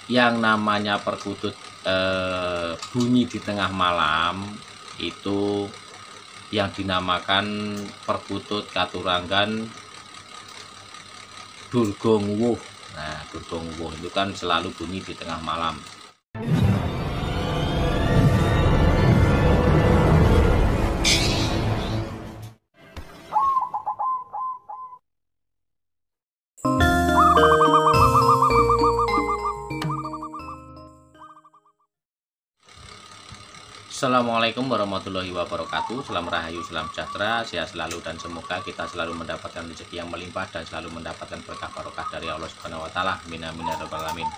yang namanya perkutut bunyi di tengah malam itu yang dinamakan perkutut katuranggan Durgongwuh. Nah, Durgongwuh itu kan selalu bunyi di tengah malam. Assalamualaikum warahmatullahi wabarakatuh. Salam rahayu, salam sejahtera, sehat selalu, dan semoga kita selalu mendapatkan rezeki yang melimpah dan selalu mendapatkan berkah barokah dari Allah Subhanahu wa taala. Amin amin ya rabbal alamin.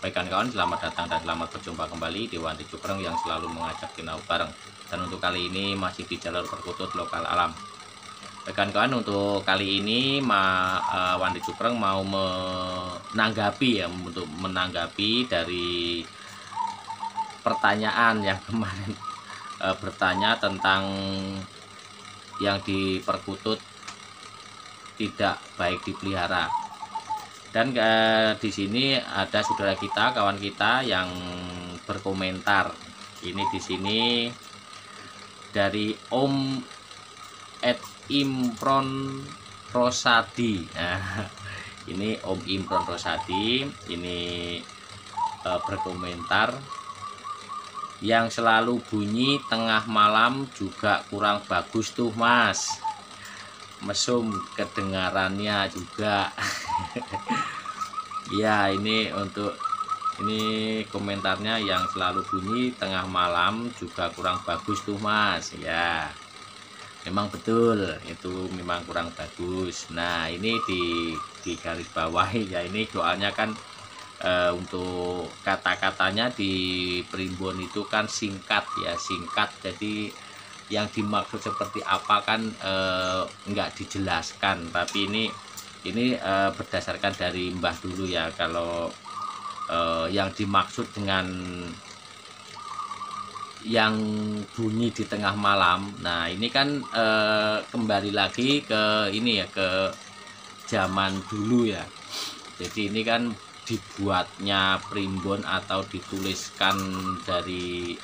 Baik kawan, selamat datang dan selamat berjumpa kembali di Wandi Cupreng yang selalu mengajak kinau bareng. Dan untuk kali ini masih di jalur perkutut lokal alam. Baik kawan, untuk kali ini Wandi Cupreng mau menanggapi untuk menanggapi dari pertanyaan yang kemarin bertanya tentang yang di perkutut tidak baik dipelihara. Dan di sini ada saudara kita, kawan kita yang berkomentar. Ini di sini dari Om Imron Rosadi. Nah, ini Om Imron Rosadi ini berkomentar, yang selalu bunyi tengah malam juga kurang bagus tuh Mas, mesum kedengarannya juga. Ya, ini komentarnya, yang selalu bunyi tengah malam juga kurang bagus tuh Mas. Ya, memang betul, itu memang kurang bagus. Nah, ini di garis bawahi ya, ini soalnya kan untuk kata-katanya di primbon itu kan singkat ya, singkat. Jadi yang dimaksud seperti apa kan enggak dijelaskan. Tapi ini berdasarkan dari Mbah dulu ya, kalau yang dimaksud dengan yang bunyi di tengah malam. Nah, ini kan kembali lagi ke ini ya, ke zaman dulu ya. Jadi ini kan dibuatnya primbon atau dituliskan dari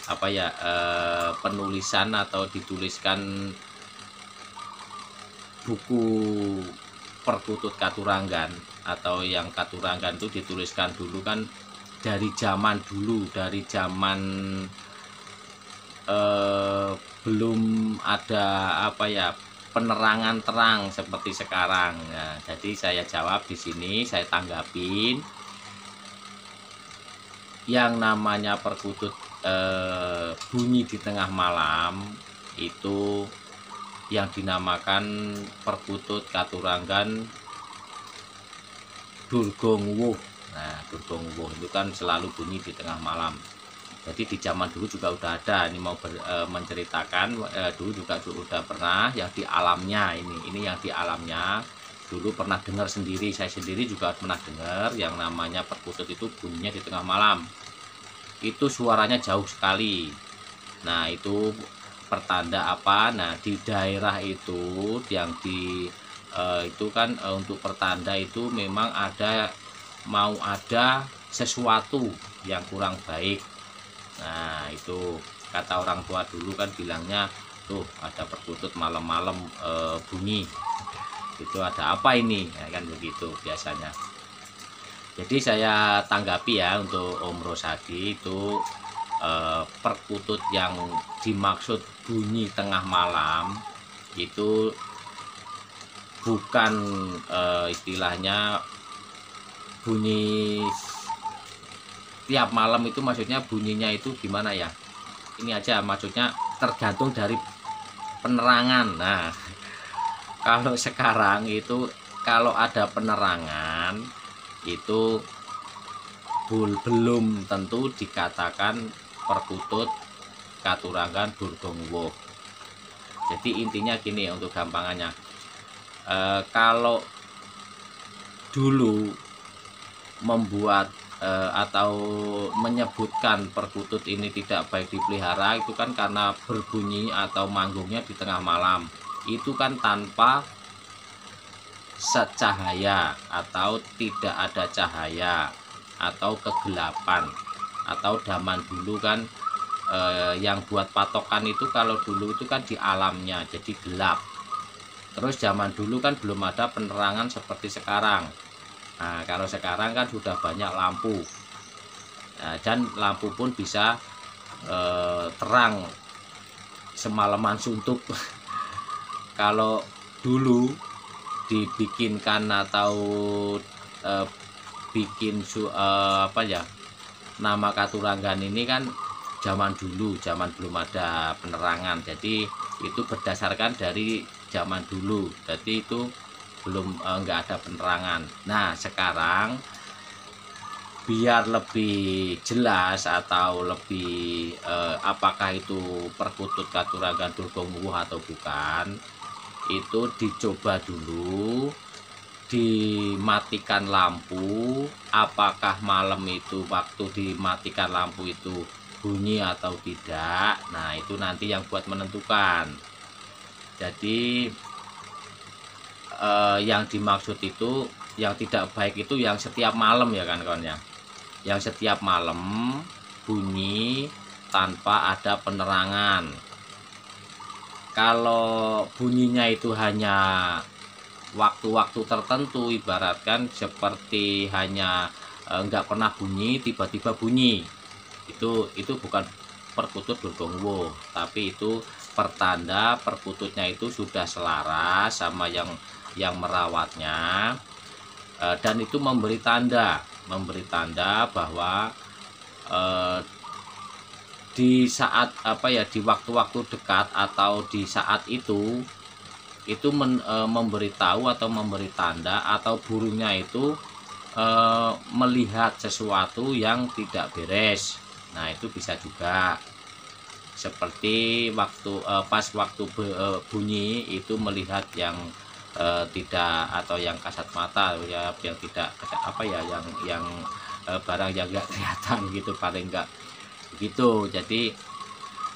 apa ya, penulisan atau dituliskan buku perkutut katuranggan, atau yang katuranggan itu dituliskan dulu kan dari zaman dulu, dari zaman belum ada apa ya, penerangan terang seperti sekarang. Nah, jadi saya jawab di sini, saya tanggapin, yang namanya perkutut bunyi di tengah malam itu yang dinamakan perkutut katuranggan Durgongwuh. Nah, Durgongwuh itu kan selalu bunyi di tengah malam. Jadi di zaman dulu juga udah ada. Ini mau menceritakan, dulu juga udah pernah yang di alamnya, ini yang di alamnya dulu pernah dengar sendiri. Saya sendiri juga pernah dengar yang namanya perkutut itu bunyinya di tengah malam, itu suaranya jauh sekali. Nah, itu pertanda apa? Nah, di daerah itu yang itu kan untuk pertanda itu memang mau ada sesuatu yang kurang baik. Nah, itu kata orang tua dulu kan bilangnya, tuh ada perkutut malam-malam bunyi, itu ada apa ini ya, kan begitu biasanya. Jadi saya tanggapi ya, untuk Om Rosadi itu perkutut yang dimaksud bunyi tengah malam itu bukan istilahnya bunyi tiap malam. Itu maksudnya bunyinya itu gimana ya, ini aja maksudnya tergantung dari penerangan. Nah, kalau sekarang itu kalau ada penerangan itu belum tentu dikatakan perkutut katuranggan Durgongwuh. Jadi intinya gini, untuk gampangannya, kalau dulu membuat atau menyebutkan perkutut ini tidak baik dipelihara, itu kan karena berbunyi atau manggungnya di tengah malam, itu kan tanpa secahaya atau tidak ada cahaya. atau kegelapan. Atau zaman dulu kan yang buat patokan itu kalau dulu itu kan di alamnya, jadi gelap. Terus zaman dulu kan belum ada penerangan seperti sekarang. Nah, kalau sekarang kan sudah banyak lampu. Nah, dan lampu pun bisa terang semalaman suntuk. Kalau dulu dibikinkan atau bikin apa ya, nama Katuranggan ini kan zaman dulu, zaman belum ada penerangan, jadi itu berdasarkan dari zaman dulu, jadi itu belum nggak ada penerangan. Nah sekarang biar lebih jelas atau lebih apakah itu perkutut Katuranggan Durgongwuh atau bukan, itu dicoba dulu dimatikan lampu, apakah malam itu waktu dimatikan lampu itu bunyi atau tidak. Nah itu nanti yang buat menentukan. Jadi yang dimaksud itu yang tidak baik itu yang setiap malam ya kan kawan ya, yang setiap malam bunyi tanpa ada penerangan. Kalau bunyinya itu hanya waktu-waktu tertentu, ibaratkan seperti hanya enggak pernah bunyi, tiba-tiba bunyi, itu bukan perkutut Durgongwuh, tapi itu pertanda perkututnya itu sudah selaras sama yang merawatnya, dan itu memberi tanda bahwa di saat apa ya, di waktu-waktu dekat atau di saat itu memberitahu atau memberi tanda atau burungnya itu melihat sesuatu yang tidak beres. Nah itu bisa juga seperti waktu pas waktu bunyi itu melihat yang tidak atau yang kasat mata ya, yang tidak apa ya, yang barang yang enggak kelihatan gitu, paling enggak begitu. Jadi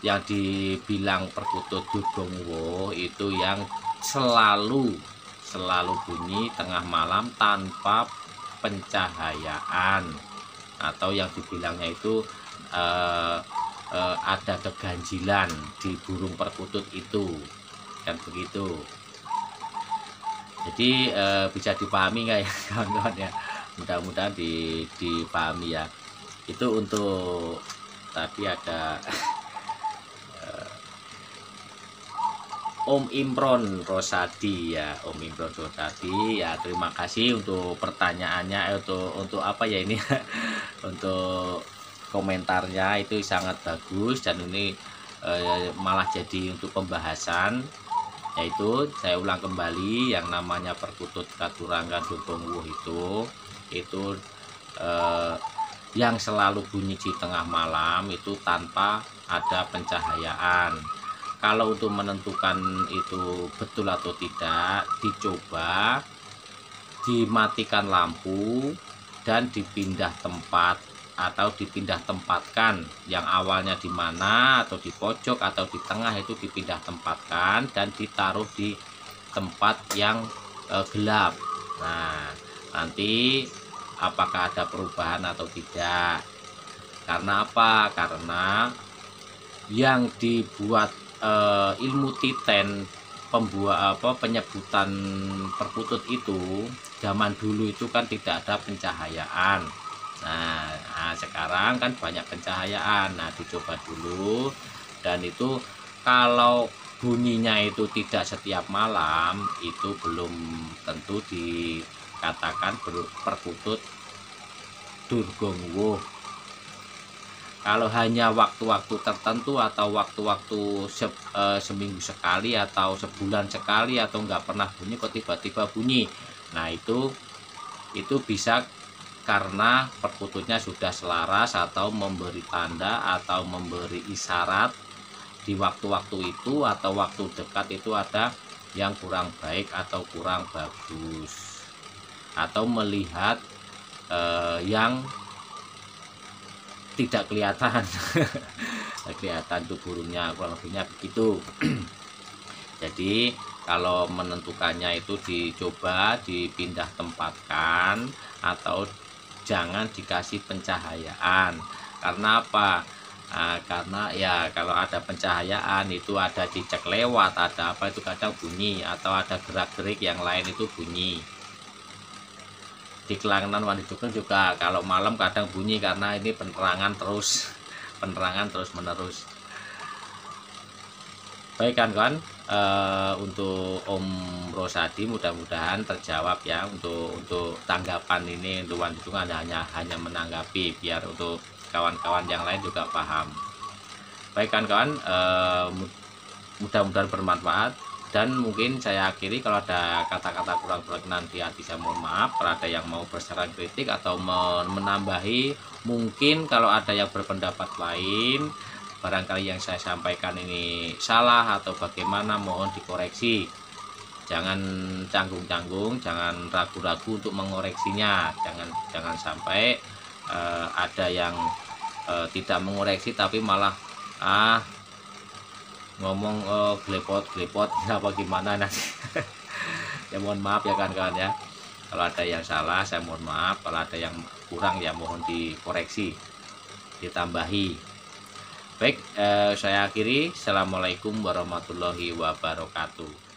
yang dibilang perkutut Durgongwuh itu yang selalu bunyi tengah malam tanpa pencahayaan, atau yang dibilangnya itu ada keganjilan di burung perkutut itu, kan begitu. Jadi bisa dipahami nggak ya kawan-kawan ya, mudah-mudahan dipahami ya. Itu untuk tadi ada Om Imron Rosadi ya, Om Imron Rosadi ya, terima kasih untuk pertanyaannya, untuk apa ya ini untuk komentarnya itu sangat bagus, dan ini malah jadi untuk pembahasan, yaitu saya ulang kembali yang namanya perkutut Katuranggan Durgongwuh itu yang selalu bunyi di tengah malam itu tanpa ada pencahayaan. Kalau untuk menentukan itu betul atau tidak, dicoba dimatikan lampu dan dipindah tempat atau dipindah tempatkan, yang awalnya di mana, atau di pojok atau di tengah, itu dipindah tempatkan dan ditaruh di tempat yang gelap. Nah nanti apakah ada perubahan atau tidak. Karena apa? Karena yang dibuat ilmu titen penyebutan perkutut itu zaman dulu itu kan tidak ada pencahayaan. Nah sekarang kan banyak pencahayaan. Nah dicoba dulu, dan itu kalau bunyinya itu tidak setiap malam, itu belum tentu dikatakan perkutut Durgongwuh. Kalau hanya waktu-waktu tertentu atau waktu-waktu seminggu sekali atau sebulan sekali atau nggak pernah bunyi kok tiba-tiba bunyi, nah itu bisa karena perkututnya sudah selaras atau memberi tanda atau memberi isyarat di waktu-waktu itu, atau waktu dekat itu ada yang kurang baik atau kurang bagus, atau melihat yang tidak kelihatan kelihatan tuh burungnya, kurang lebihnya begitu. Jadi kalau menentukannya itu dicoba dipindah tempatkan atau jangan dikasih pencahayaan. Karena apa? Karena ya kalau ada pencahayaan itu ada cicak lewat, ada apa itu kadang bunyi, atau ada gerak-gerik yang lain itu bunyi. Di kelangenan Wandi Dugeng juga kalau malam kadang bunyi karena ini penerangan terus menerus. Baik kan, untuk Om Rosadi mudah-mudahan terjawab ya untuk tanggapan ini. Untuk Wandi Dugeng hanya menanggapi biar untuk kawan-kawan yang lain juga paham. Baik kan kawan, mudah-mudahan bermanfaat, dan mungkin saya akhiri. Kalau ada kata-kata kurang berkenan di hati saya mohon maaf. Kalau ada yang mau bersaran kritik atau menambahi, mungkin kalau ada yang berpendapat lain, barangkali yang saya sampaikan ini salah atau bagaimana, mohon dikoreksi. Jangan canggung-canggung, jangan ragu-ragu untuk mengoreksinya. Jangan sampai ada yang tidak mengoreksi tapi malah ngomong glepot apa gimana nanti. Ya mohon maaf ya kawan-kawan ya. Kalau ada yang salah saya mohon maaf, kalau ada yang kurang ya mohon dikoreksi, ditambahi. Baik, saya akhiri. Assalamualaikum warahmatullahi wabarakatuh.